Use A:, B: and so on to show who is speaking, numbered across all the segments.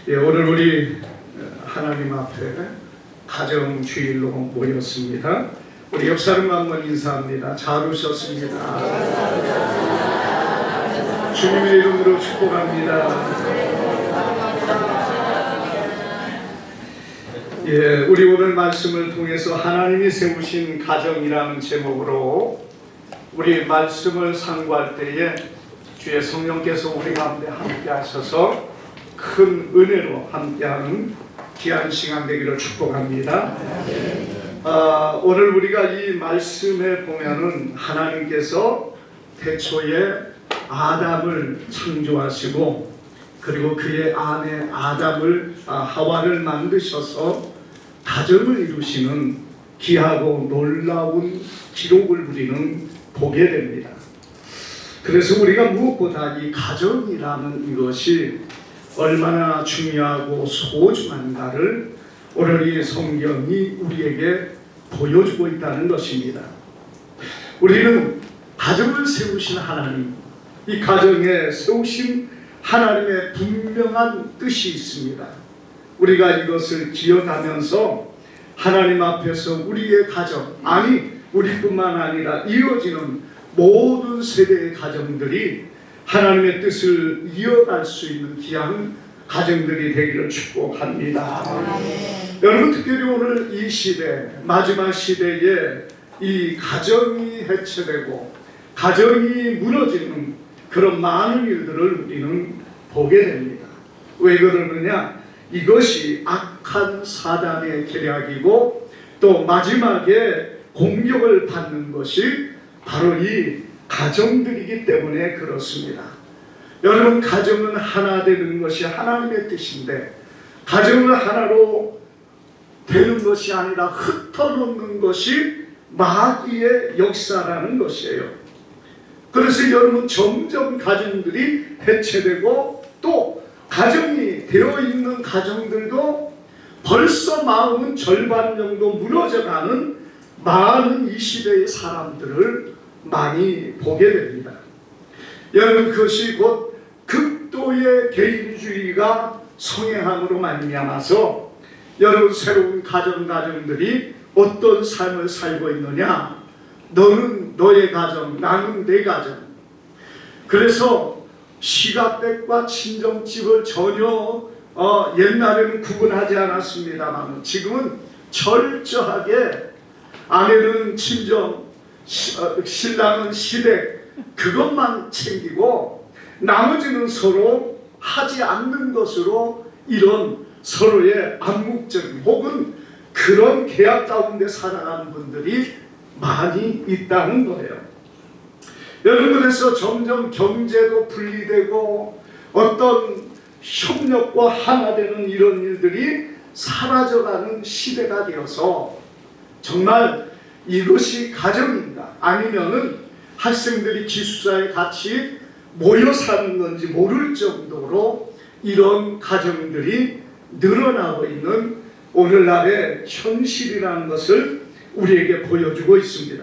A: 오늘 우리 하나님 앞에 가정주일로 모였습니다. 우리 옆 사람과 한번 인사합니다. 잘 오셨습니다. 주님의 이름으로 축복합니다. 우리 오늘 말씀을 통해서 하나님이 세우신 가정이라는 제목으로 우리 말씀을 상고할 때에 주의 성령께서 우리 가운데 함께 하셔서 큰 은혜로 함께하는 귀한 시간 되기를 축복합니다. 오늘 우리가 이 말씀에 보면은 하나님께서 태초에 아담을 창조하시고 그리고 그의 아내 하와를 만드셔서 가정을 이루시는 귀하고 놀라운 기록을 우리는 보게 됩니다. 그래서 우리가 무엇보다 이 가정이라는 이것이 얼마나 중요하고 소중한가를 오늘 이 성경이 우리에게 보여주고 있다는 것입니다. 우리는 가정을 세우신 하나님, 이 가정에 세우신 하나님의 분명한 뜻이 있습니다. 우리가 이것을 기억하면서 하나님 앞에서 우리의 가정, 우리뿐만 아니라 이어지는 모든 세대의 가정들이 하나님의 뜻을 이어갈 수 있는 귀한 가정들이 되기를 축복합니다. 여러분, 특별히 오늘 이 시대, 마지막 시대에 이 가정이 해체되고 가정이 무너지는 그런 많은 일들을 우리는 보게 됩니다. 왜 그러느냐? 이것이 악한 사단의 계략이고 또 마지막에 공격을 받는 것이 바로 이 가정들이기 때문에 그렇습니다. 여러분, 가정은 하나 되는 것이 하나님의 뜻인데 가정을 하나로 되는 것이 아니라 흩어놓는 것이 마귀의 역사라는 것이에요. 그래서 여러분, 점점 가정들이 해체되고 또 가정이 되어 있는 가정들도 벌써 마음은 절반 정도 무너져가는 많은 이 시대의 사람들을 많이 보게 됩니다. 여러분, 그것이 곧 극도의 개인주의가 성행함으로 말미암아서 여러분, 새로운 가정들이 어떤 삶을 살고 있느냐? 너는 너의 가정, 나는 내 가정. 그래서 시가백과 친정집을 전혀 옛날에는 구분하지 않았습니다만 지금은 철저하게 아내는 친정, 신랑은 시댁, 그것만 챙기고 나머지는 서로 하지 않는 것으로 이런 서로의 암묵적인 혹은 그런 계약 가운데 살아가는 분들이 많이 있다는 거예요. 여러분, 그래서 점점 경제도 분리되고 어떤 협력과 하나 되는 이런 일들이 사라져가는 시대가 되어서 정말 이것이 가정인가? 아니면은 학생들이 기숙사에 같이 모여 사는 건지 모를 정도로 이런 가정들이 늘어나고 있는 오늘날의 현실이라는 것을 우리에게 보여주고 있습니다.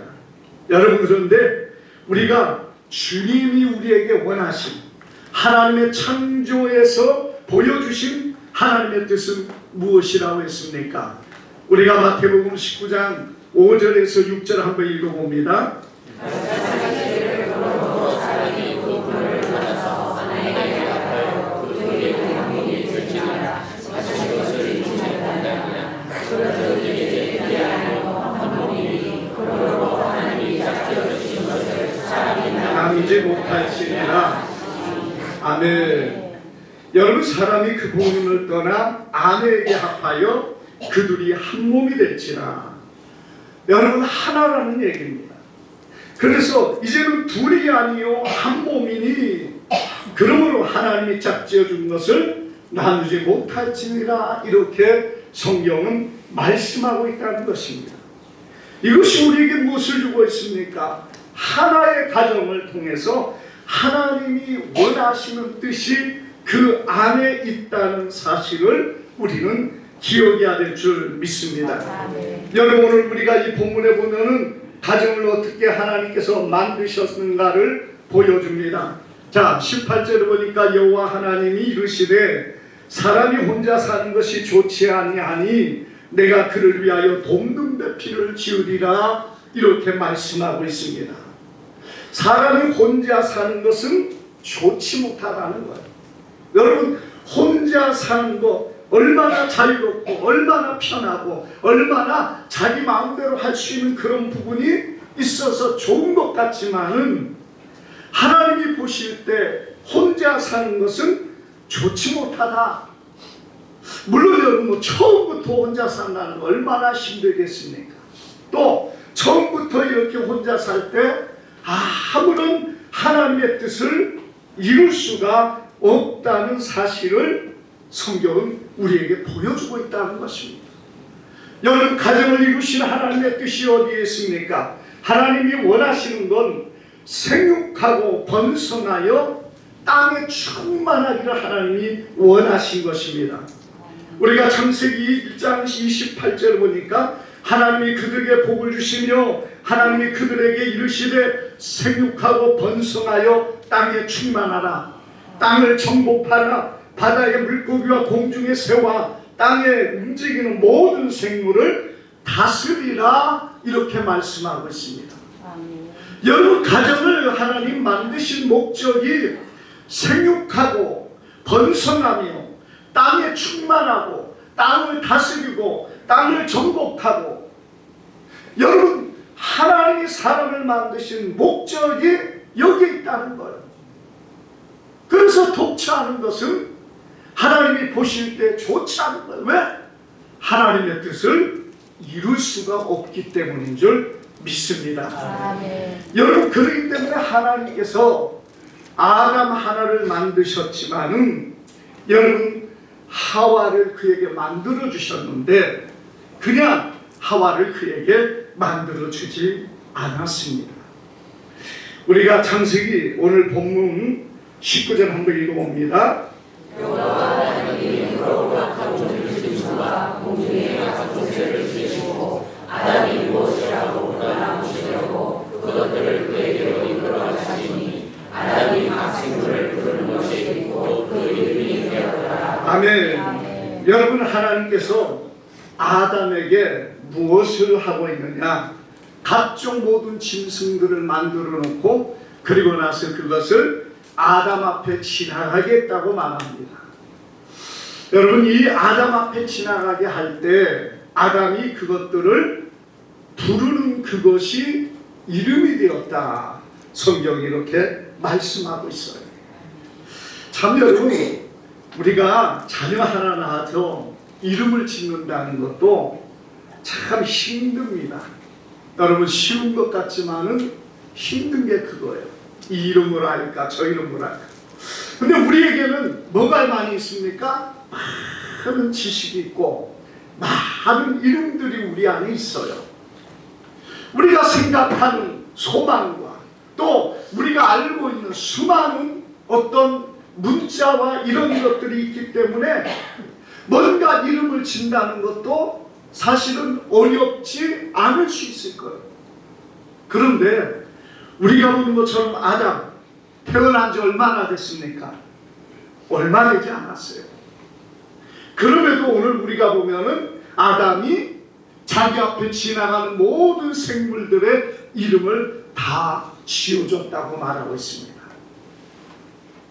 A: 여러분, 그런데 우리가 주님이 우리에게 원하신 하나님의 창조에서 보여주신 하나님의 뜻은 무엇이라고 했습니까? 우리가 마태복음 19장 5절에서 6절 한번 읽어봅니다. 남이지 못할지니라. 아멘. 여러분, 사람이 그 부모님을 떠나 아내에게 합하여 그들이 한 몸이 될지라. 여러분, 하나라는 얘기입니다. 그래서 이제는 둘이 아니요 한 몸이니 그러므로 하나님이 짝지어 준 것을 나누지 못할지니라. 이렇게 성경은 말씀하고 있다는 것입니다. 이것이 우리에게 무엇을 주고 있습니까? 하나의 가정을 통해서 하나님이 원하시는 뜻이 그 안에 있다는 사실을 우리는 기억해야 될 줄 믿습니다. 여러분, 오늘 우리가 이 본문에 보면은 가정을 어떻게 하나님께서 만드셨는가를 보여줍니다. 자, 18절에 보니까 여호와 하나님이 이르시되 사람이 혼자 사는 것이 좋지 아니하니 내가 그를 위하여 돕는 배필을 지으리라, 이렇게 말씀하고 있습니다. 사람이 혼자 사는 것은 좋지 못하다는 거예요. 여러분, 혼자 사는 것 얼마나 자유롭고 얼마나 편하고 얼마나 자기 마음대로 할 수 있는 그런 부분이 있어서 좋은 것 같지만은 하나님이 보실 때 혼자 사는 것은 좋지 못하다. 물론 여러분, 처음부터 혼자 산다는 거 얼마나 힘들겠습니까? 또 처음부터 이렇게 혼자 살 때 아무런 하나님의 뜻을 이룰 수가 없다는 사실을 성경은 우리에게 보여주고 있다는 것입니다. 여러분, 가정을 이루신 하나님의 뜻이 어디에 있습니까? 하나님이 원하시는 건 생육하고 번성하여 땅에 충만하기를 하나님이 원하신 것입니다. 우리가 창세기 1장 28절 보니까 하나님이 그들에게 복을 주시며 하나님이 그들에게 이르시되 생육하고 번성하여 땅에 충만하라, 땅을 정복하라, 바다의 물고기와 공중의 새와 땅에 움직이는 모든 생물을 다스리라, 이렇게 말씀하고 있습니다. 여러분, 가정을 하나님 만드신 목적이 생육하고 번성하며 땅에 충만하고 땅을 다스리고 땅을 정복하고, 여러분, 하나님이 사람을 만드신 목적이 여기에 있다는 거예요. 그래서 독차하는 것은 하나님이 보실 때 좋지 않은 거예요. 왜? 하나님의 뜻을 이룰 수가 없기 때문인 줄 믿습니다. 여러분, 그렇기 때문에 하나님께서 아담 하나를 만드셨지만은 여러분, 하와를 그에게 만들어 주셨는데 그냥 하와를 그에게 만들어 주지 않았습니다. 우리가 창세기 오늘 본문 19절 한번 읽어봅니다.
B: 여호와 하나님이 그로부터 우주와 공중의 각 존재를 지으시고 아담이 무엇이라고 나누시려고 그것들을 그에게로 이끌어 가시니 아담이 각 생물을 부르는 것이 있고 그 이름이 되었더라.
A: 아멘. 여러분, 하나님께서 아담에게 무엇을 하고 있느냐? 각종 모든 짐승들을 만들어 놓고 그리고 나서 그것을 아담 앞에 지나가겠다고 말합니다. 여러분, 이 아담 앞에 지나가게 할 때 아담이 그것들을 부르는 그것이 이름이 되었다. 성경이 이렇게 말씀하고 있어요. 참 여러분, 우리가 자녀 하나 낳아서 이름을 짓는다는 것도 참 힘듭니다. 여러분, 쉬운 것 같지만은 힘든 게 그거예요. 이 이름을 할까 저 이름을 할까. 근데 우리에게는 뭐가 많이 있습니까? 많은 지식이 있고 많은 이름들이 우리 안에 있어요. 우리가 생각하는 소망과 또 우리가 알고 있는 수많은 어떤 문자와 이런 것들이 있기 때문에 뭔가 이름을 짓는다는 것도 사실은 어렵지 않을 수 있을 거예요. 그런데 우리가 보는 것처럼 아담 태어난 지 얼마나 됐습니까? 얼마 되지 않았어요. 그럼에도 오늘 우리가 보면은 아담이 자기 앞에 지나가는 모든 생물들의 이름을 다 지어줬다고 말하고 있습니다.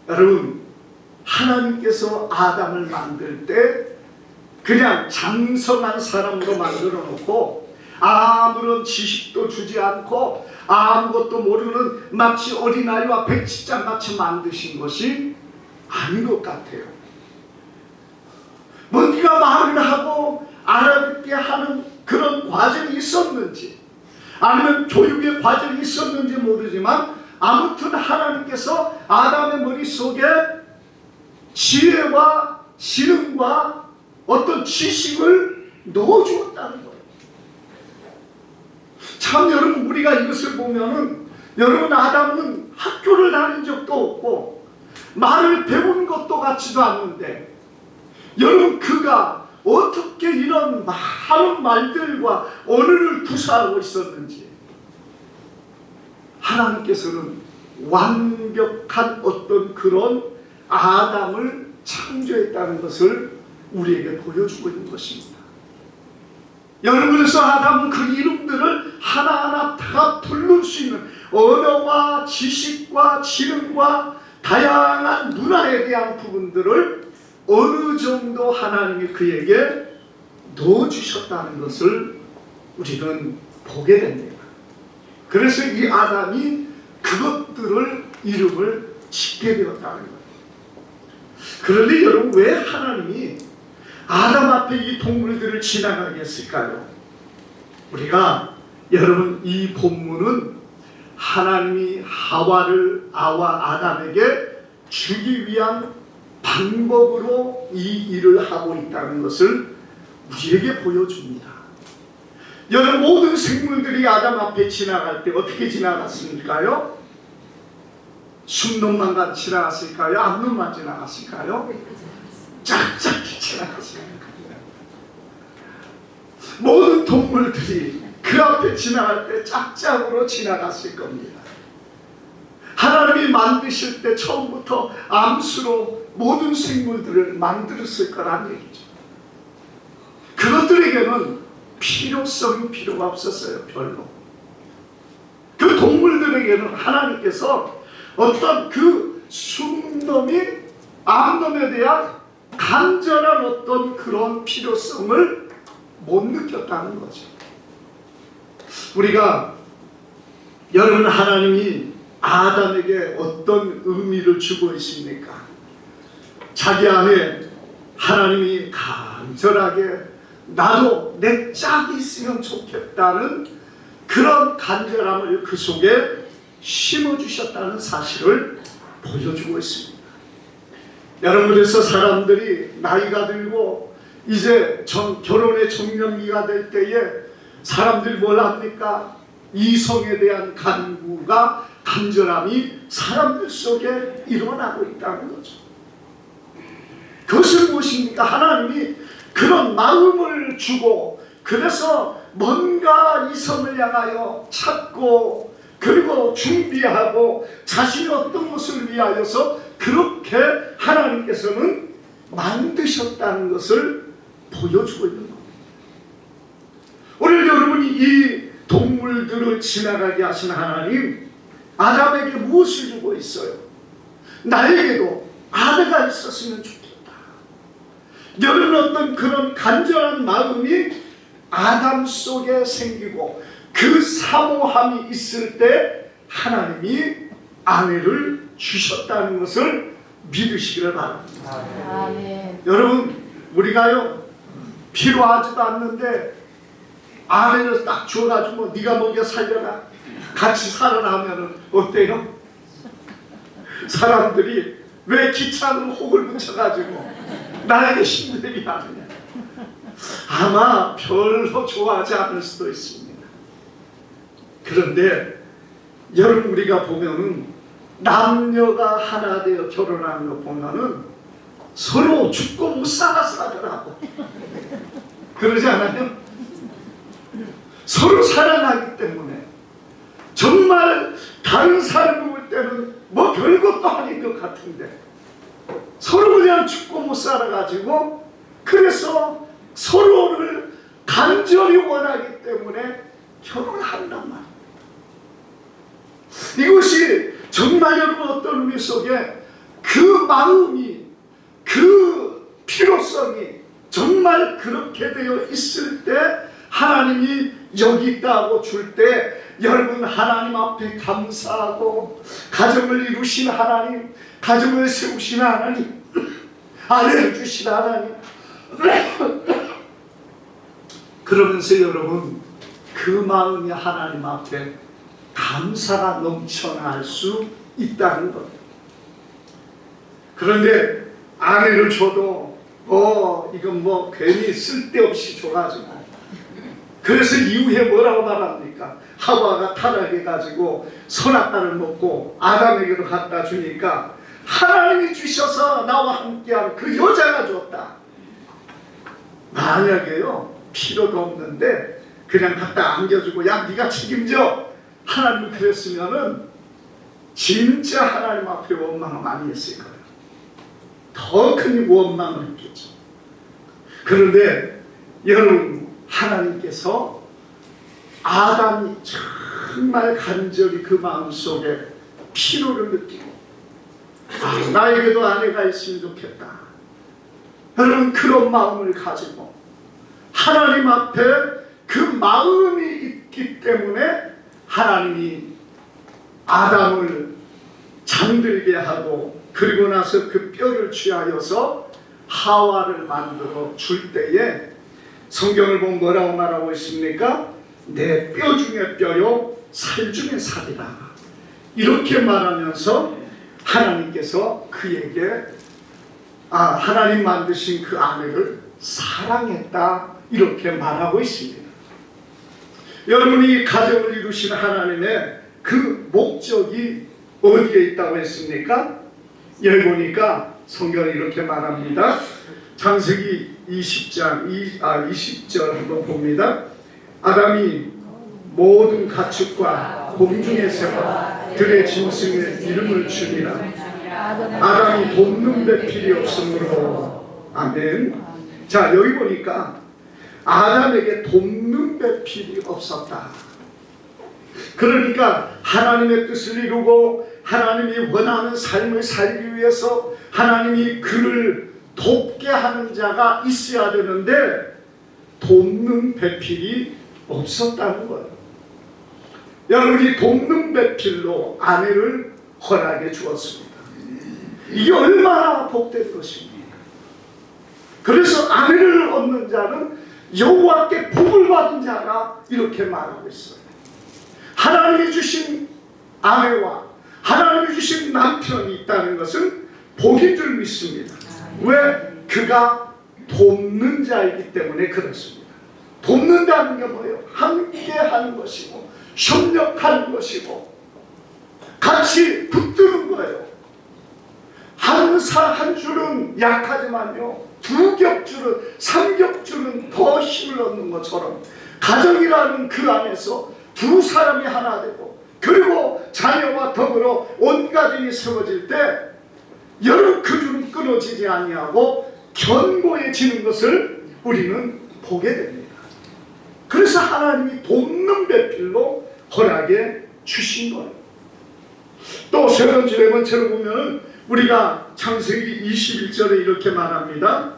A: 여러분, 하나님께서 아담을 만들 때 그냥 장성한 사람으로 만들어 놓고 아무런 지식도 주지 않고 아무것도 모르는 마치 어린아이와 백지장 같이 만드신 것이 아닌 것 같아요. 뭔가 말을 하고 알아듣게 하는 그런 과정이 있었는지 아니면 교육의 과정이 있었는지 모르지만 아무튼 하나님께서 아담의 머릿속에 지혜와 지능과 어떤 지식을 넣어주었다는 거예요. 참 여러분, 우리가 이것을 보면은 여러분, 아담은 학교를 다닌 적도 없고 말을 배운 것도 같지도 않는데 여러분, 그가 어떻게 이런 많은 말들과 언어를 구사하고 있었는지 하나님께서는 완벽한 어떤 그런 아담을 창조했다는 것을 우리에게 보여주고 있는 것입니다. 여러분, 그래서 아담은 그 이름들을 하나하나 다 부를 수 있는 언어와 지식과 지능과 다양한 문화에 대한 부분들을 어느 정도 하나님이 그에게 넣어주셨다는 것을 우리는 보게 됩니다. 그래서 이 아담이 그것들을 이름을 짓게 되었다는 거예요. 그런데 여러분, 왜 하나님이 아담 앞에 이 동물들을 지나가게 했을까요? 우리가 여러분, 이 본문은 하나님이 아와 아담에게 주기 위한 방법으로 이 일을 하고 있다는 것을 우리에게 보여줍니다. 여러분, 모든 생물들이 아담 앞에 지나갈 때 어떻게 지나갔습니까요? 순놈만 지나갔을까요? 암놈만 지나갔을까요? 짝짝이 지나갔습니다. 모든 동물들이 그 앞에 지나갈 때 짝짝으로 지나갔을 겁니다. 하나님이 만드실 때 처음부터 암수로 모든 생물들을 만들었을 거란 얘기죠. 그것들에게는 필요성이 필요가 없었어요. 별로. 그 동물들에게는 하나님께서 어떤 그 순놈이 암놈에 대한 간절한 어떤 그런 필요성을 못 느꼈다는 거죠. 우리가 여러분, 하나님이 아담에게 어떤 의미를 주고 있습니까? 자기 안에 하나님이 간절하게 나도 내 짝이 있으면 좋겠다는 그런 간절함을 그 속에 심어주셨다는 사실을 보여주고 있습니다. 여러분, 그래서 사람들이 나이가 들고 이제 결혼의 정년기가 될 때에 사람들이 뭘 합니까? 이성에 대한 간절함이 사람들 속에 일어나고 있다는 거죠. 그것은 무엇입니까? 하나님이 그런 마음을 주고, 그래서 뭔가 이성을 향하여 찾고, 그리고 준비하고, 자신이 어떤 것을 위하여서 그렇게 하나님께서는 만드셨다는 것을 보여주고 있는 겁니다. 오늘 여러분이 이 동물들을 지나가게 하신 하나님, 아담에게 무엇을 주고 있어요? 나에게도 아내가 있었으면 좋겠다. 여러분, 어떤 그런 간절한 마음이 아담 속에 생기고 그 사모함이 있을 때 하나님이 아내를 주셨다는 것을 믿으시기를 바랍니다.
B: 아멘.
A: 여러분, 우리가요 필요하지도 않는데 아내를 딱 줘가지고 네가 먹여 살려라, 같이 살아라 하면은 어때요? 사람들이 왜 귀찮은 혹을 붙여가지고 나에게 힘들게 하느냐, 아마 별로 좋아하지 않을 수도 있습니다. 그런데 여러분, 우리가 보면은 남녀가 하나 되어 결혼하는 거 보면은 서로 죽고 못 살아서 하더라고. 그러지 않아요? 서로 사랑하기 때문에 정말 다른 사람을 볼 때는 뭐 별것도 아닌 것 같은데 서로 그냥 죽고 못 살아가지고, 그래서 서로를 간절히 원하기 때문에 결혼한단 말이에요. 이것이 정말 여러분, 어떤 의미 속에 그 마음이, 그 필요성이 정말 그렇게 되어 있을 때 하나님이 여기 있다고 줄 때 여러분, 하나님 앞에 감사하고, 가정을 이루신 하나님, 가정을 세우신 하나님, 아내를 주신 하나님, 그러면서 여러분, 그 마음이 하나님 앞에 감사가 넘쳐날 수 있다는 것. 그런데 아내를 줘도 이건 뭐 괜히 쓸데없이 줘가지고, 그래서 이후에 뭐라고 말합니까? 하와가 타락해가지고 선악과를 먹고 아담에게로 갖다 주니까 하나님이 주셔서 나와 함께한 그 여자가 줬다. 만약에요 필요도 없는데 그냥 갖다 안겨주고 야 네가 책임져, 하나님이 그랬으면은 진짜 하나님 앞에 원망을 많이 했을 거예요. 더 큰 원망을 했겠죠. 그런데 여러분, 하나님께서 아담이 정말 간절히 그 마음속에 피로를 느끼고 나에게도 아내가 있으면 좋겠다, 여러분 그런 마음을 가지고 하나님 앞에 그 마음이 있기 때문에 하나님이 아담을 잠들게 하고 그리고 나서 그 뼈를 취하여서 하와를 만들어 줄 때에 성경을 보면 뭐라고 말하고 있습니까? 내 뼈 중에 뼈요 살 중에 살이다, 이렇게 말하면서 하나님께서 그에게 하나님 만드신 그 아내를 사랑했다, 이렇게 말하고 있습니다. 여러분이 가정을 이루신 하나님의 그 목적이 어디에 있다고 했습니까? 여기 보니까 성경이 이렇게 말합니다. 창세기 20절 한번 봅니다. 아담이 모든 가축과 공중의 새와 들의 짐승의 이름을 주니라. 아담이 돕는 배필이 없으므로. 아멘. 자, 여기 보니까 아담에게 돕는 배필이 없었다. 그러니까 하나님의 뜻을 이루고 하나님이 원하는 삶을 살기 위해서 하나님이 그를 돕게 하는 자가 있어야 되는데 돕는 배필이 없었다는 거예요. 여러분이 돕는 배필로 아내를 허락해 주었습니다. 이게 얼마나 복된 것입니까? 그래서 아내를 얻는 자는 여호와께 복을 받은 자가, 이렇게 말하고 있어요. 하나님이 주신 아내와 하나님이 주신 남편이 있다는 것은 복인 줄 믿습니다. 왜? 그가 돕는 자이기 때문에 그렇습니다. 돕는다는 게 뭐예요? 함께 하는 것이고 협력하는 것이고 같이 붙드는 거예요. 한 줄은 약하지만요, 두 겹줄은, 3겹줄은 더 힘을 얻는 것처럼 가정이라는 그 안에서 두 사람이 하나 되고 그리고 자녀와 더불어 온 가정이 세워질 때 여러 그 줄은 끊어지지 아니하고 견고해지는 것을 우리는 보게 됩니다. 그래서 하나님이 돕는 배필로 허락해 주신 거예요. 또 세 번째로 보면 우리가 창세기 21절에 이렇게 말합니다.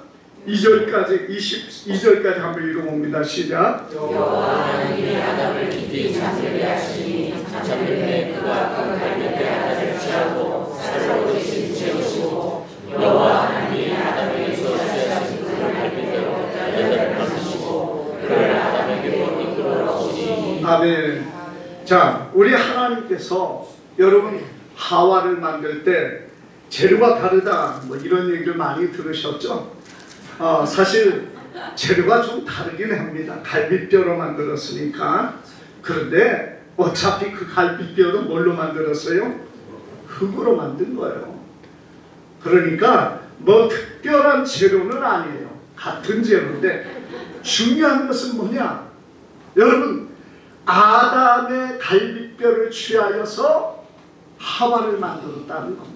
A: 22절까지 한번 읽어봅니다. 시작.
B: 여호와 하나님이 아담을 깊이 잠들게 하시니 잠들매 그가 그 갈빗대 아담을 취하고 살로 대신 채우시고 여호와 하나님이 아담에게 주어주신 그 갈빗대로 열매를 만드시고 그를 아담에게로 이끌어 오시니. 아멘.
A: 자, 우리 하나님께서 여러분 하와를 만들 때 재료가 다르다, 뭐 이런 얘기를 많이 들으셨죠? 사실 재료가 좀 다르긴 합니다. 갈빗뼈로 만들었으니까. 그런데 어차피 그 갈빗뼈도 뭘로 만들었어요? 흙으로 만든 거예요. 그러니까 뭐 특별한 재료는 아니에요. 같은 재료인데 중요한 것은 뭐냐? 여러분, 아담의 갈빗뼈를 취하여서 하와를 만들었다는 겁니다.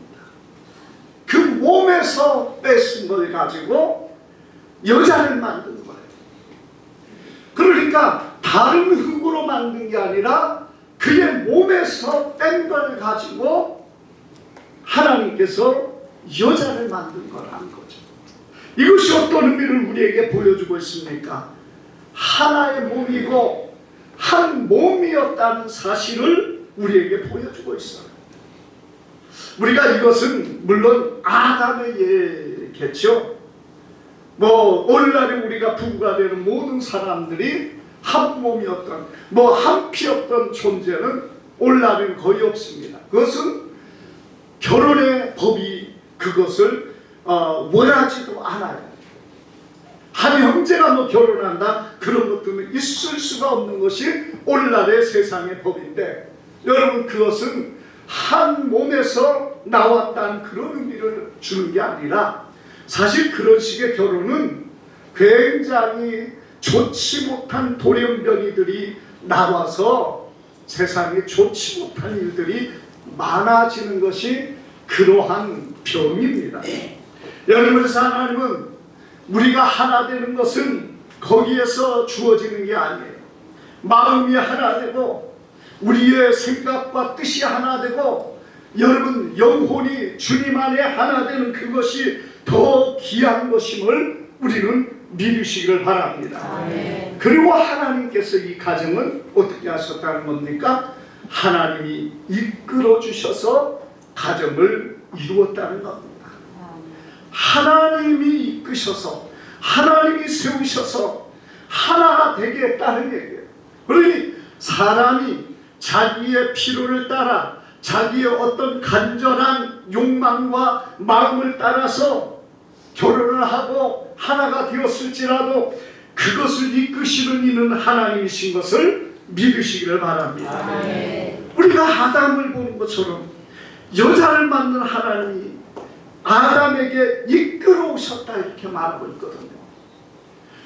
A: 그 몸에서 뺏은 걸 가지고 여자를 만든 거예요. 그러니까 다른 흙으로 만든 게 아니라 그의 몸에서 뺀 걸 가지고 하나님께서 여자를 만든 거라는 거죠. 이것이 어떤 의미를 우리에게 보여주고 있습니까? 하나의 몸이고 한 몸이었다는 사실을 우리에게 보여주고 있어요. 우리가 이것은 물론 아담의 예겠죠. 뭐 오늘날에 우리가 부부가 되는 모든 사람들이 한 몸이었던, 뭐 한 피였던 존재는 오늘날에는 거의 없습니다. 그것은 결혼의 법이 그것을 원하지도 않아요. 한 형제가 뭐 결혼한다, 그런 것들은 있을 수가 없는 것이 오늘날의 세상의 법인데, 여러분 그것은 한 몸에서 나왔다는 그런 의미를 주는 게 아니라, 사실 그런 식의 결혼은 굉장히 좋지 못한 돌연변이들이 나와서 세상에 좋지 못한 일들이 많아지는 것이 그러한 병입니다. 여러분, 그래서 하나님은 우리가 하나 되는 것은 거기에서 주어지는 게 아니에요. 마음이 하나 되고 우리의 생각과 뜻이 하나 되고 여러분 영혼이 주님 안에 하나 되는 그것이 더 귀한 것임을 우리는 믿으시기를 바랍니다.
B: 아멘.
A: 그리고 하나님께서 이 가정은 어떻게 하셨다는 겁니까? 하나님이 이끌어 주셔서 가정을 이루었다는 겁니다. 하나님이 이끄셔서 하나님이 세우셔서 하나가 되게 했다는 얘기예요. 그러니 사람이 자기의 필요를 따라 자기의 어떤 간절한 욕망과 마음을 따라서 결혼을 하고 하나가 되었을지라도 그것을 이끄시는 이는 하나님이신 것을 믿으시기를 바랍니다.
B: 아멘.
A: 우리가 아담을 보는 것처럼 여자를 만든 하나님이 아담에게 이끌어 오셨다 이렇게 말하고 있거든요.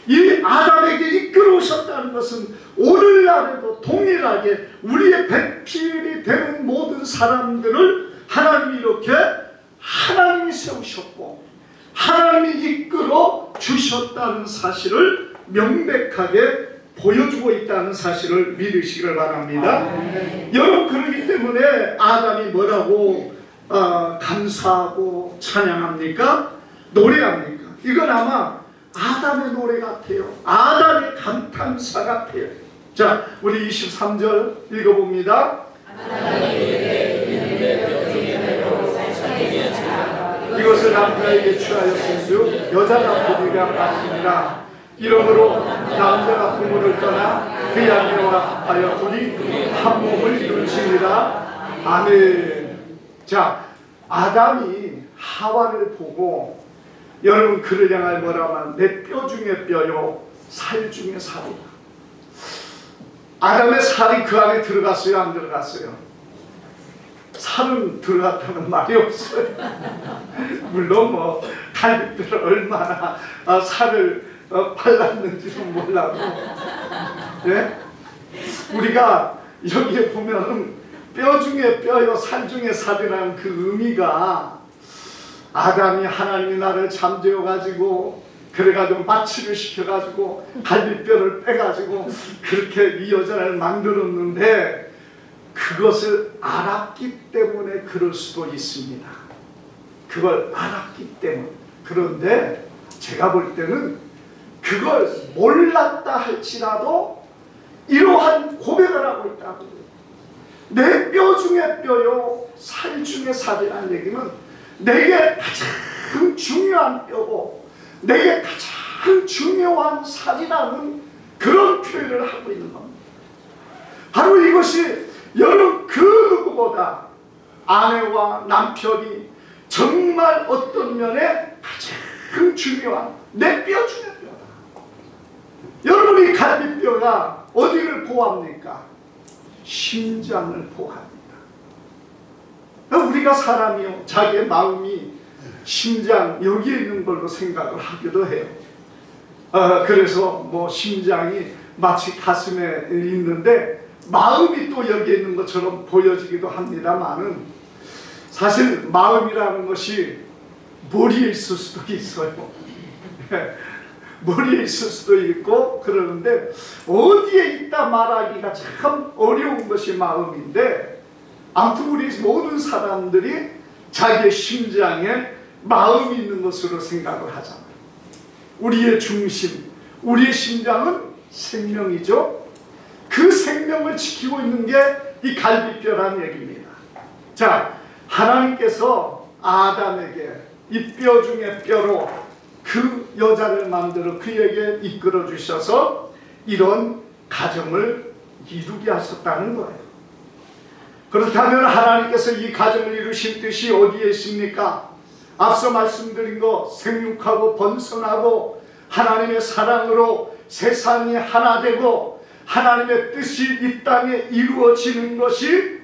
A: 이 아담에게 이끌어 오셨다는 것은 오늘날에도 동일하게 우리의 배필이 되는 모든 사람들을 하나님이 이렇게 하나님이 세우셨고 하나님이 이끌어 주셨다는 사실을 명백하게 보여주고 있다는 사실을 믿으시기를 바랍니다. 여러분, 그렇기 때문에 아담이 뭐라고 감사하고 찬양합니까? 노래합니까? 이건 아마 아담의 노래 같아요. 아담의 감탄사 같아요. 자, 우리 23절 읽어봅니다. 이것을 남자에게 취하였으므로 여자가 부부가 같으니라. 이러므로 남자가 부모를 떠나 그 아내와 합하여 둘이 한 몸을 이루시니라. 아멘. 자, 아담이 하와를 보고 여러분 그를 향할 뭐라고 하면 내 뼈 중에 뼈요 살 중에 살이다. 아담의 살이 그 안에 들어갔어요, 안 들어갔어요? 살은 들어갔다는 말이 없어요. 물론 뭐 갈비뼈를 얼마나 살을 발랐는지는 몰라도, 예? 우리가 여기에 보면은 뼈 중에 뼈요 살 중에 살이라는 그 의미가 아담이 하나님이 나를 잠재워 가지고 그래가지고 마취를 시켜가지고 갈비뼈를 빼가지고 그렇게 이 여자를 만들었는데 그것을 알았기 때문에 그럴 수도 있습니다. 그걸 알았기 때문에. 그런데 제가 볼 때는 그걸 몰랐다 할지라도 이러한 고백을 하고 있다고요. 내 뼈 중에 뼈요 살 중에 살이라는 얘기는 내게 가장 중요한 뼈고 내게 가장 중요한 살이라는 그런 표현을 하고 있는 겁니다. 바로 이것이 여러분 그 누구보다 아내와 남편이 정말 어떤 면에 가장 중요한 내 뼈 중에 뼈다. 여러분이 갈비뼈가 어디를 보호합니까? 심장을 보호합니다. 우리가 사람이요 자기의 마음이 심장 여기에 있는 걸로 생각을 하기도 해요. 그래서 뭐 심장이 마치 가슴에 있는데 마음이 또 여기에 있는 것처럼 보여지기도 합니다만은 사실 마음이라는 것이 머리에 있을 수도 있어요. 머리에 있을 수도 있고 그러는데 어디에 있다 말하기가 참 어려운 것이 마음인데 아무튼 우리 모든 사람들이 자기의 심장에 마음이 있는 것으로 생각을 하잖아요. 우리의 중심, 우리의 심장은 생명이죠. 그 생명을 지키고 있는 게 이 갈비뼈라는 얘기입니다. 자, 하나님께서 아담에게 이 뼈 중에 뼈로 그 여자를 만들어 그에게 이끌어 주셔서 이런 가정을 이루게 하셨다는 거예요. 그렇다면 하나님께서 이 가정을 이루신 뜻이 어디에 있습니까? 앞서 말씀드린 거 생육하고 번성하고 하나님의 사랑으로 세상이 하나 되고 하나님의 뜻이 이 땅에 이루어지는 것이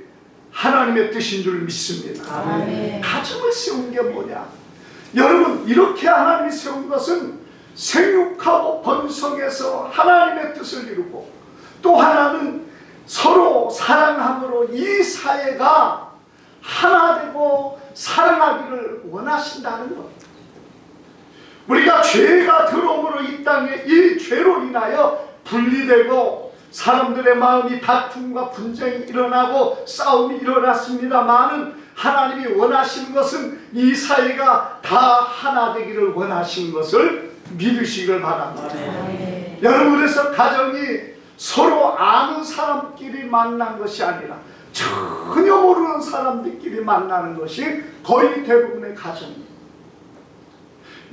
A: 하나님의 뜻인 줄 믿습니다.
B: 아멘.
A: 가정을 세운 게 뭐냐? 여러분 이렇게 하나님이 세운 것은 생육하고 번성해서 하나님의 뜻을 이루고 또 하나는 서로 사랑함으로 이 사회가 하나 되고 사랑하기를 원하신다는 것. 우리가 죄가 들어옴으로 이 땅에 이 죄로 인하여 분리되고 사람들의 마음이 다툼과 분쟁이 일어나고 싸움이 일어났습니다만은 하나님이 원하시는 것은 이 사회가 다 하나 되기를 원하시는 것을 믿으시길 바랍니다. 여러분, 그래서 가정이 서로 아는 사람끼리 만난 것이 아니라 전혀 모르는 사람들끼리 만나는 것이 거의 대부분의 가정입니다.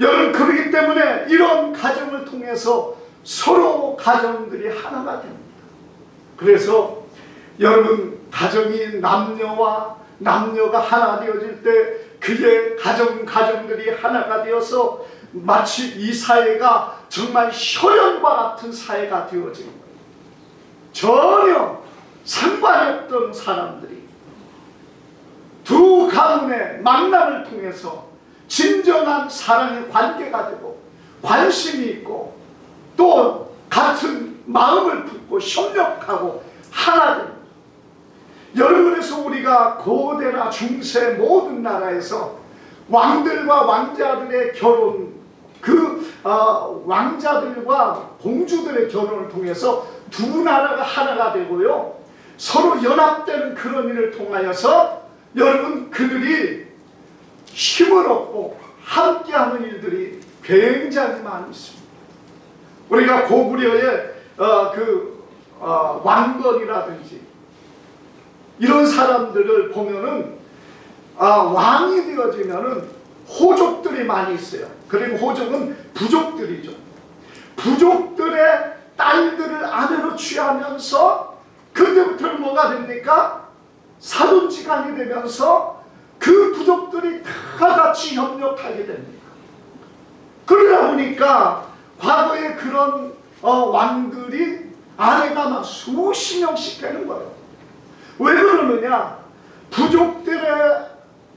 A: 여러분, 그렇기 때문에 이런 가정을 통해서 서로 가정들이 하나가 됩니다. 그래서 여러분, 가정이 남녀가 하나 되어질 때 그의 가정들이 하나가 되어서 마치 이 사회가 정말 혈연과 같은 사회가 되어지는 거예요. 전혀 상관이 없던 사람들이 두 가문의 만남을 통해서 진정한 사랑의 관계가 되고 관심이 있고 또 같은 마음을 품고 협력하고 하나 됩니다. 여러분에서 우리가 고대나 중세 모든 나라에서 왕들과 왕자들의 결혼, 왕자들과 공주들의 결혼을 통해서 두 나라가 하나가 되고요, 서로 연합되는 그런 일을 통하여서 여러분, 그들이 힘을 얻고 함께하는 일들이 굉장히 많이 있습니다. 우리가 고구려의 왕건이라든지 이런 사람들을 보면은 왕이 되어지면은 호족들이 많이 있어요. 그리고 호족은 부족들이죠. 부족들의 딸들을 아내로 취하면서 그때부터는 뭐가 됩니까? 사돈지간이 되면서 그 부족들이 다 같이 협력하게 됩니다. 그러다 보니까 과거에 그런 왕들이 아내가 막 수십 명씩 되는 거예요. 왜 그러느냐? 부족들의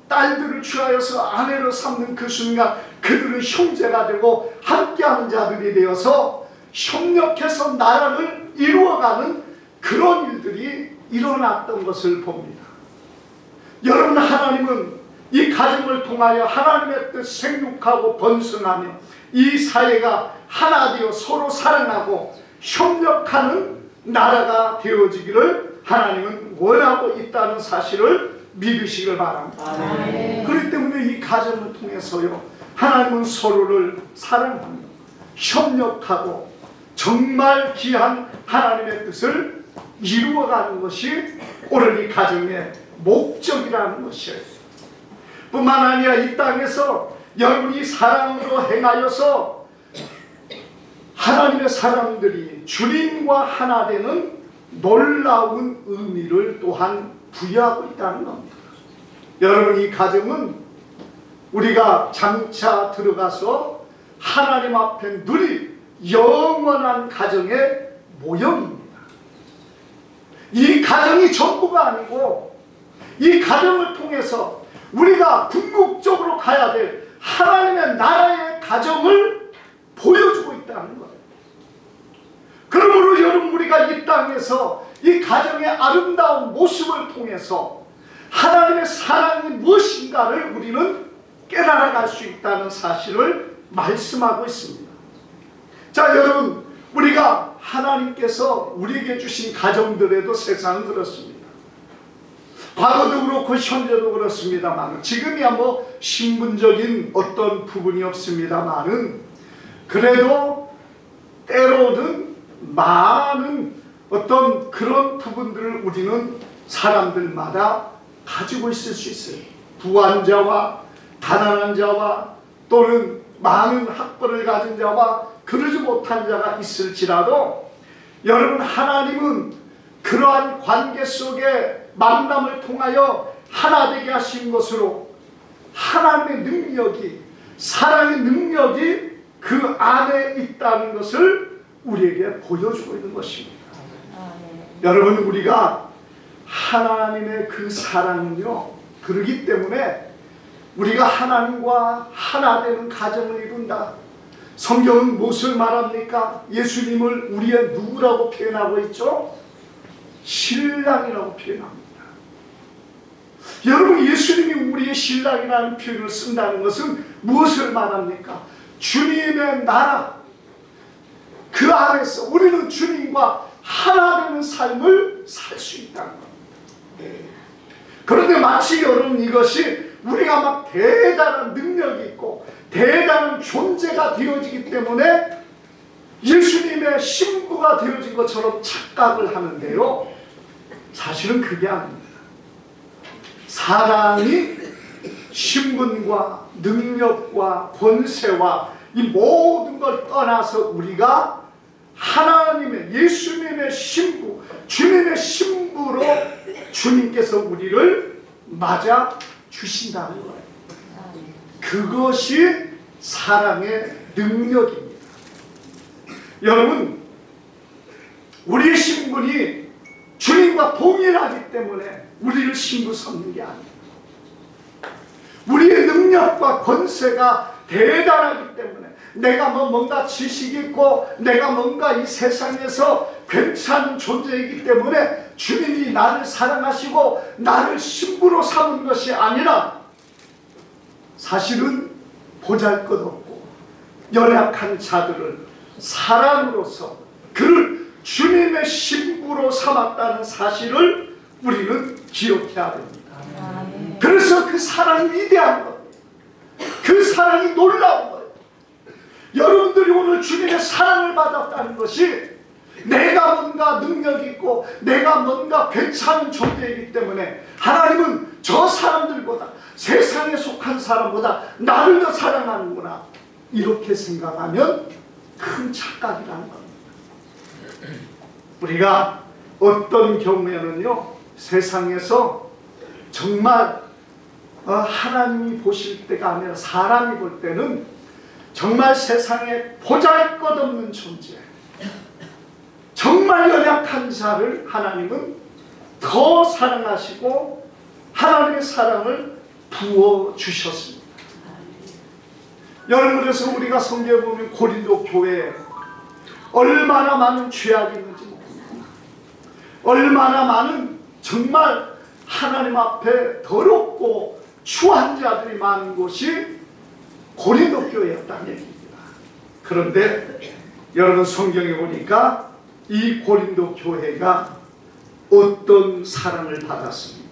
A: 딸들을 취하여서 아내로 삼는 그 순간 그들은 형제가 되고 함께하는 자들이 되어서 협력해서 나라를 이루어가는 그런 일들이 일어났던 것을 봅니다. 여러분, 하나님은 이 가정을 통하여 하나님의 뜻 생육하고 번성하며 이 사회가 하나 되어 서로 사랑하고 협력하는 나라가 되어지기를 하나님은 원하고 있다는 사실을 믿으시길 바랍니다. 그렇기 때문에 이 가정을 통해서요, 하나님은 서로를 사랑하며 협력하고 정말 귀한 하나님의 뜻을 이루어가는 것이 오늘 이 가정의 목적이라는 것이에요. 뿐만 아니라 이 땅에서 여러분이 사랑으로 행하여서 하나님의 사람들이 주님과 하나 되는 놀라운 의미를 또한 부여하고 있다는 겁니다. 여러분, 이 가정은 우리가 장차 들어가서 하나님 앞에 누릴 영원한 가정의 모형입니다. 이 가정이 전부가 아니고 이 가정을 통해서 우리가 궁극적으로 가야 될 하나님의 나라의 가정을 보여주고 있다는 거예요. 그러므로 여러분, 우리가 이 땅에서 이 가정의 아름다운 모습을 통해서 하나님의 사랑이 무엇인가를 우리는 깨달아갈 수 있다는 사실을 말씀하고 있습니다. 자, 여러분, 우리가 하나님께서 우리에게 주신 가정들에도 세상은 그렇습니다. 과거도 그렇고 현재도 그렇습니다만, 지금이야 뭐 신분적인 어떤 부분이 없습니다만은 그래도 때로는 많은 어떤 그런 부분들을 우리는 사람들마다 가지고 있을 수 있어요. 부한 자와 가난한 자와 또는 많은 학벌을 가진 자와 그러지 못한 자가 있을지라도 여러분, 하나님은 그러한 관계 속에 만남을 통하여 하나 되게 하신 것으로 하나님의 능력이, 사랑의 능력이 그 안에 있다는 것을 우리에게 보여주고 있는 것입니다. 여러분, 우리가 하나님의 그 사랑은요, 그러기 때문에 우리가 하나님과 하나 되는 가정을 이룬다. 성경은 무엇을 말합니까? 예수님을 우리의 누구라고 표현하고 있죠? 신랑이라고 표현합니다. 여러분, 예수님이 우리의 신랑이라는 표현을 쓴다는 것은 무엇을 말합니까? 주님의 나라, 그 안에서 우리는 주님과 하나 되는 삶을 살 수 있다는 겁니다. 그런데 마치 여러분, 이것이 우리가 막 대단한 능력이 있고 대단한 존재가 되어지기 때문에 예수님의 신부가 되어진 것처럼 착각을 하는데요, 사실은 그게 아닙니다. 사랑이 신분과 능력과 권세와 이 모든 걸 떠나서 우리가 하나님의, 예수님의 신부, 주님의 신부로 주님께서 우리를 맞아 주신다는 거예요. 그것이 사랑의 능력입니다. 여러분, 우리의 신분이 주님과 동일하기 때문에 우리를 신부 삼는 게 아닙니다. 우리의 능력과 권세가 대단하기 때문에, 내가 뭔가 지식이 있고 내가 뭔가 이 세상에서 괜찮은 존재이기 때문에 주님이 나를 사랑하시고 나를 신부로 삼은 것이 아니라, 사실은 보잘것없고 연약한 자들을 사랑으로서 그를 주님의 신부로 삼았다는 사실을 우리는 기억해야 됩니다. 그래서 그 사랑이 위대한 겁니다. 그 사랑이 놀라운 거예요. 여러분들이 오늘 주님의 사랑을 받았다는 것이 내가 뭔가 능력이 있고 내가 뭔가 괜찮은 존재이기 때문에 하나님은 저 사람들보다, 세상에 속한 사람보다 나를 더 사랑하는구나, 이렇게 생각하면 큰 착각이라는 겁니다. 우리가 어떤 경우에는요, 세상에서 정말 하나님이 보실 때가 아니라 사람이 볼 때는 정말 세상에 보잘것없는 존재, 정말 연약한 자를 하나님은 더 사랑하시고 하나님의 사랑을 부어주셨습니다. 여러분, 그래서 우리가 성경에 보면 고린도 교회에 얼마나 많은 죄악이 있는지 모릅니다. 얼마나 많은 정말 하나님 앞에 더럽고 추한 자들이 많은 곳이 고린도 교회였다는 얘기입니다. 그런데 여러분, 성경에 보니까 이 고린도 교회가 어떤 사랑을 받았습니까?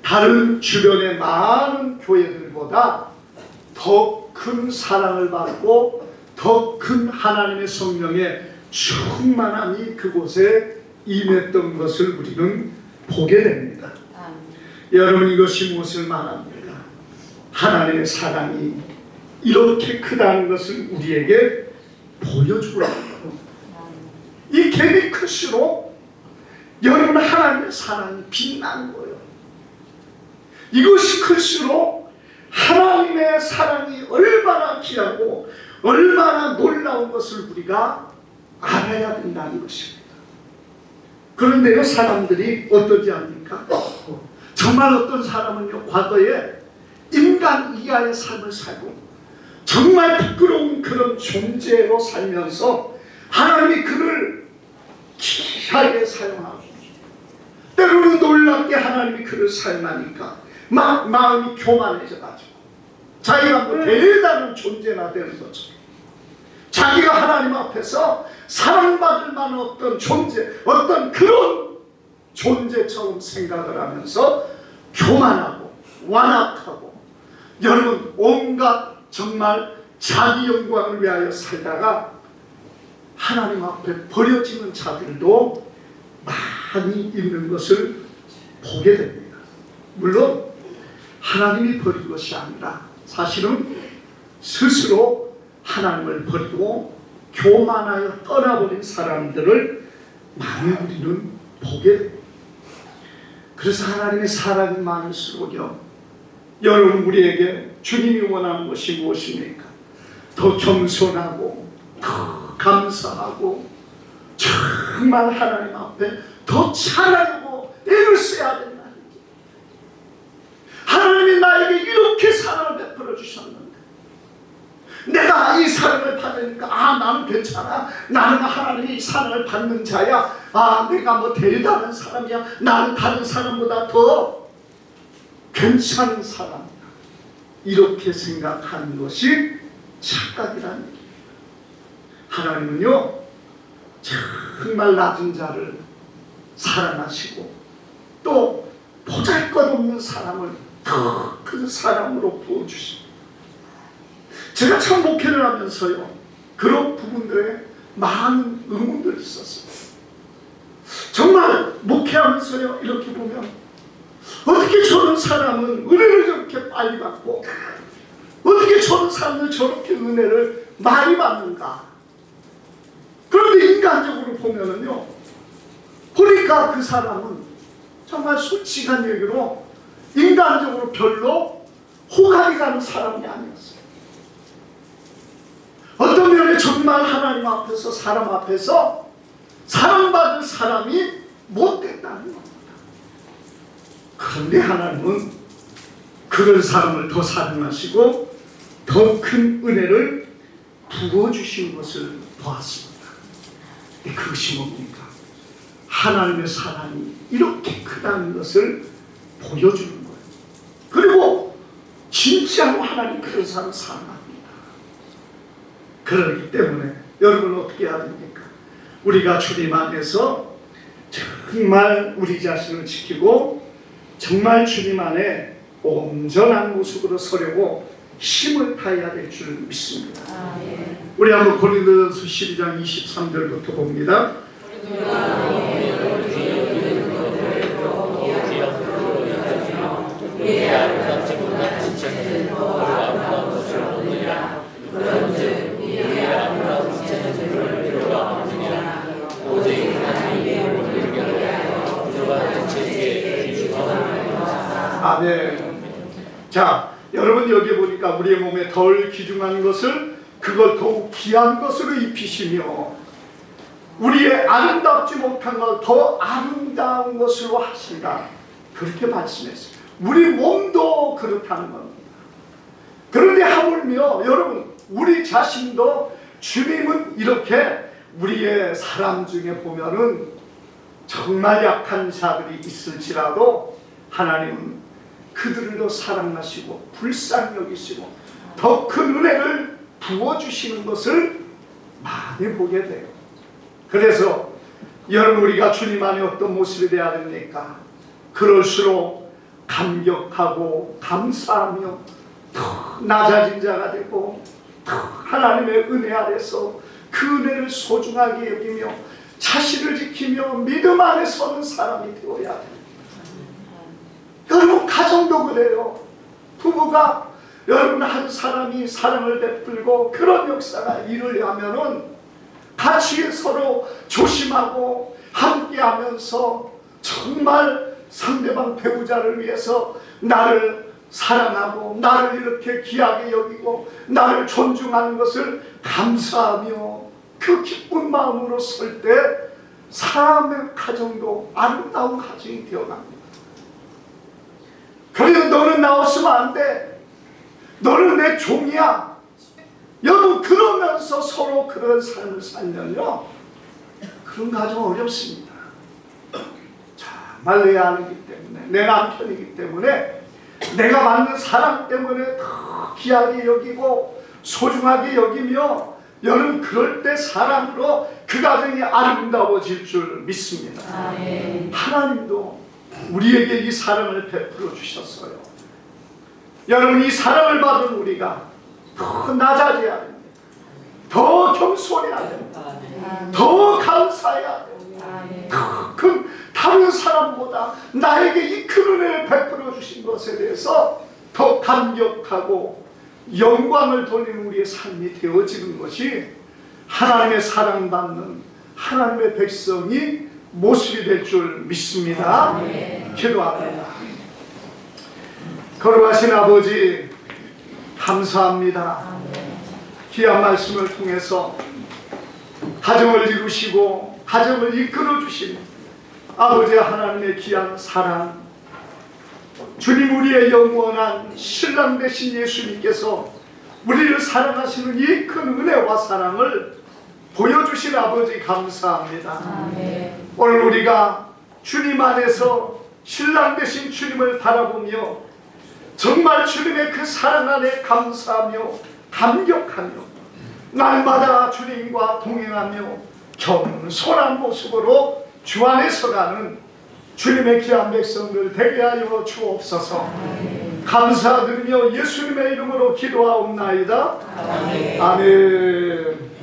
A: 다른 주변의 많은 교회들보다 더 큰 사랑을 받고 더 큰 하나님의 성령의 충만함이 그곳에 임했던 것을 우리는 보게 됩니다. 여러분, 이것이 무엇을 말합니까? 하나님의 사랑이 이렇게 크다는 것을 우리에게 보여주고 있는 거예요. 이 갭이 클수록 여러분, 하나님의 사랑이 빛나는 거예요. 이것이 클수록 하나님의 사랑이 얼마나 귀하고 얼마나 놀라운 것을 우리가 알아야 된다는 것입니다. 그런데요, 사람들이 어떠지 않습니까? 정말 어떤 사람은요, 과거에 인간 이하의 삶을 살고 정말 부끄러운 그런 존재로 살면서 하나님이 그를 귀하게 사용하고, 때로는 놀랍게 하나님이 그를 사용하니까 막 마음이 교만해져가지고 자기가 뭐 대단한 존재나 되는 것처럼, 자기가 하나님 앞에서 사랑받을 만한 어떤 존재, 어떤 그런 존재처럼 생각을 하면서 교만하고 완악하고, 여러분, 온갖 정말 자기 영광을 위하여 살다가 하나님 앞에 버려지는 자들도 많이 있는 것을 보게 됩니다. 물론 하나님이 버린 것이 아니라 사실은 스스로 하나님을 버리고 교만하여 떠나버린 사람들을 많이 우리는 보게 됩니다. 그래서 하나님의 사랑이 많을수록요, 여러분, 우리에게 주님이 원하는 것이 무엇입니까? 더 겸손하고 더 감사하고 정말 하나님 앞에 더 잘하려고 애를 써야 된다는 거예요. 하나님이 나에게 이렇게 사랑을 베풀어 주셨는데 내가 이 사랑을 받으니까 나는 괜찮아, 나는 하나님이 사랑을 받는 자야, 내가 뭐 대단한 사람이야, 나는 다른 사람보다 더 괜찮은 사람, 이렇게 생각하는 것이 착각이라는 얘기예요. 하나님은요 정말 낮은 자를 사랑하시고 또 보잘것없는 사람을 더 큰 사랑으로 부어주십니다. 제가 참 목회를 하면서요 그런 부분들에 많은 의문들이 있었어요. 정말 목회하면서요 이렇게 보면 어떻게 저런 사람은 은혜를 저렇게 빨리 받고 어떻게 저런 사람은 저렇게 은혜를 많이 받는가. 그런데 인간적으로 보면은요 보니까 그 사람은 정말 솔직한 얘기로 인간적으로 별로 호감이 가는 사람이 아니었어요. 어떤 면에 정말 하나님 앞에서 사람 앞에서 사랑받을 사람이 못 된다는 겁니다. 그런데 하나님은 그런 사람을 더 사랑하시고 더 큰 은혜를 부어주신 것을 보았습니다. 그것이 뭡니까? 하나님의 사랑이 이렇게 크다는 것을 보여주는 거예요. 그리고 진짜로 하나님 그런 사람을 사랑합니다. 그렇기 때문에 여러분 어떻게 해야 됩니까? 우리가 주님 안에서 정말 우리 자신을 지키고 정말 주님 안에 온전한 모습으로 서려고 힘을 다해야 될 줄 믿습니다. 우리 한번 고린도전서 12장 23절부터 봅니다. 아멘. 자, 여러분 여기 보니까 우리의 몸에 덜 귀중한 것을 그걸 더욱 귀한 것으로 입히시며 우리의 아름답지 못한 걸 더 아름다운 것으로 하신다. 그렇게 말씀했어요. 우리 몸도 그렇다는 겁니다. 그런데 하물며 여러분 우리 자신도 주님은 이렇게 우리의 사람 중에 보면은 정말 약한 자들이 있을지라도 하나님은 그들을 더 사랑하시고 불쌍히 여기시고 더 큰 은혜를 부어주시는 것을 많이 보게 돼요. 그래서 여러분 우리가 주님 안에 어떤 모습이 되어야 됩니까? 그럴수록 감격하고 감사하며 더 낮아진 자가 되고 더 하나님의 은혜 아래서 그 은혜를 소중하게 여기며 자신을 지키며 믿음 안에 서는 사람이 되어야 돼요. 여러분 가정도 그래요. 부부가 여러분 한 사람이 사랑을 베풀고 그런 역사가 일어나면은 같이 서로 조심하고 함께하면서 정말 상대방 배우자를 위해서 나를 사랑하고 나를 이렇게 귀하게 여기고 나를 존중하는 것을 감사하며 그 기쁜 마음으로 설 때 사람의 가정도 아름다운 가정이 되어갑니다. 그래도 너는 나 없으면 안 돼. 너는 내 종이야. 여러분 그러면서 서로 그런 삶을 살면요 그런 가정 어렵습니다. 정말 내 아내이기 때문에 내 남편이기 때문에 내가 만든 사랑 때문에 더 귀하게 여기고 소중하게 여기며 여러분 그럴 때 사랑으로 그 가정이 아름다워질 줄 믿습니다. 하나님도 우리에게 이 사랑을 베풀어 주셨어요. 여러분 이 사랑을 받은 우리가 더 낮아져야 됩니다. 더 겸손해야 됩니다. 더 감사해야 됩니다. 더 큰 다른 사람보다 나에게 이 큰 은혜를 베풀어 주신 것에 대해서 더 감격하고 영광을 돌리는 우리의 삶이 되어지는 것이 하나님의 사랑받는 하나님의 백성이 모습이 될 줄 믿습니다. 기도합니다. 거룩하신 아버지 감사합니다. 귀한 말씀을 통해서 가정을 이루시고 가정을 이끌어 주신 아버지 하나님의 귀한 사랑, 주님 우리의 영원한 신랑 되신 예수님께서 우리를 사랑하시는 이 큰 은혜와 사랑을 보여주신 아버지 감사합니다. 오늘 우리가 주님 안에서 신랑 되신 주님을 바라보며 정말 주님의 그 사랑 안에 감사하며 감격하며 날마다 주님과 동행하며 겸손한 모습으로 주 안에 서가는 주님의 귀한 백성들 되게 하여 주옵소서. 감사드리며 예수님의 이름으로 기도하옵나이다. 아멘.